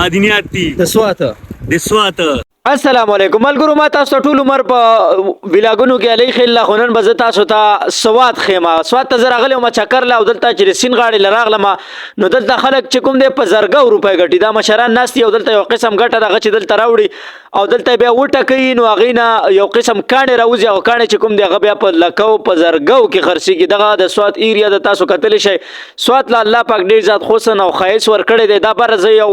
معدنیات دي د سوات. د سوات. السلام علیکم ملګرو، ما تاسو ته ټول عمر په ویلاګونو کې علی خیل خونن بز تاسو ته سوات خیمه سوات ته زراغله ما چکر لا ودلته چې سین غاړي لراغله نو دلته خلک چې کوم دی په زرګو روپۍ ګټي دا مشران ناس یو دلته یو قسم ګټه دغه چې دلته راوړي او دلته بیا وټکې نو اغینا یو قسم کانه راوځي او کانه چې کوم دی هغه بیا په لکو په زرګو کې خرسيږي. دغه د سوات ایریا د تاسو کتل شي سوات لا الله پاک ډیر ذات حسن او خیس ور کړی دی. دا بر زه یو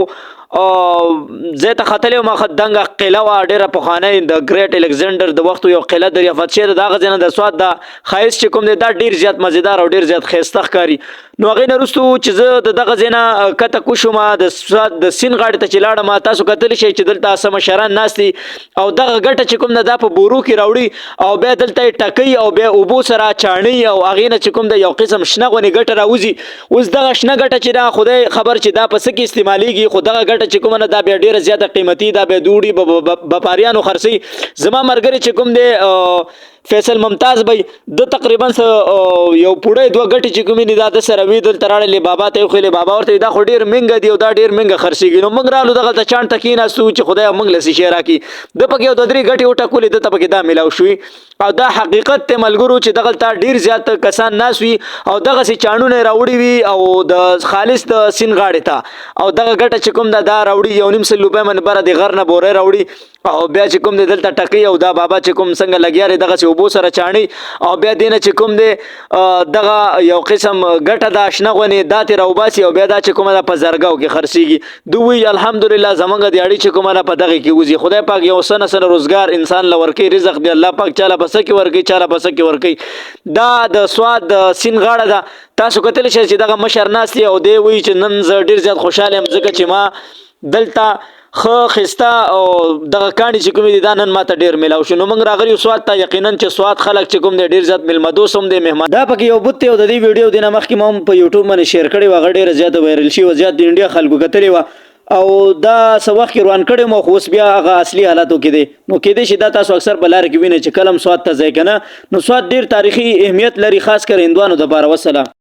زه ته خطلې ما خد دنګ قلعه وا ډیره په خانه د ګریټ الکساندر د وخت یو قلعه د ریافت شه د غزنه د سواد د خایس چې کوم دا ډیر زیات مزیدار او ډیر زیات خيسته ښکاری. نو غین رستو چې زه د دغه زنه کته کوشم د سواد د سین غاړه ته چلاړه ما تاسو کتل شي چې دلته سم شران ناشتي او دغه ګټه چې کوم د په بورو کې راوړي او بیا دلته ټکی او بیا اوبو سره چاڼي او اغینه چې کوم د یو قسم شنغونی ګټه راوځي. اوس دغه شنه ګټه چې دا خدای خبر چې دا پس کې استعماليږي خو دغه ګټه چې کومه دا بیا ډیره زیاته قیمتي دا به دوړي بپاریانو خرسي. زما مرګري چې کوم دی فیصل ممتاز بھائی د تقریبا یو پوره دوه غټي چې کومې نه دا سره وی دل تراړلې بابا ته خو له بابا ورته دا خو ډیر منګ دی او دا ډیر منګ خرسيږي. نو موږ رالو دغه ته چان تکینا سو چې خدای موږ لسی شهرا کی د پکې یو د درې غټي وټه کولې د پکې دا ملاو شوې او دا حقیقت ته ملګرو چې دغه ته ډیر زیات کسان ناس وي او دغه سي چانونه راوړي وي او د خالص د سین غاړه ته او دغه غټه چې کوم دا راوړي یو نیم سل روپے من بره د غر نه بوره راوړي او بیا چې کوم دلته ټکی او دا بابا چې کوم څنګه لګیاري دغه سي وبو سره چاڼي او بیا دینه چې کوم دی دغه یو قسم ګټه د آشنغونی داتې راوباسي او بیا دا چې کومه په زرګاو کې خرسيږي. دوی الحمدلله زمونږ د اړي چې کومه په دغه کې وزي خدای پاک یو سنه سره روزګار انسان لورکي رزق دی الله پاک چاله بس کې ورکي چاله بس کې ورکي. دا د سواد د سین غاړه ده تاسو کتل شئ چې دغه مشر ناس دی او دی وی چې نن ز ډیر زیات خوشاله یم ځکه چې ما دلته خو خستا او دغه کانی چې کوم دي دا نن ماته ډیر ملاو شو. نو موږ راغلی سواد ته یقینا چې سواد خلک چې کوم دي ډیر زیات ملمدوس هم دي مهمان دا پکې یو بوت او د دې ویډیو دینه مخکې مم په یوټیوب باندې شیر کړی و غډیر زیات وایرل شي او زیات د انډیا خلکو کتلی و او دا سوخ کې روان کړي مو خو بیا هغه اصلي حالاتو کې دي. نو کې دي چې دا تاسو اکثر بلار کې وینئ چې کلم سواد ته ځای کنه نو سواد ډیر تاریخي اهمیت لري خاص کر هندوانو د لپاره. والسلام.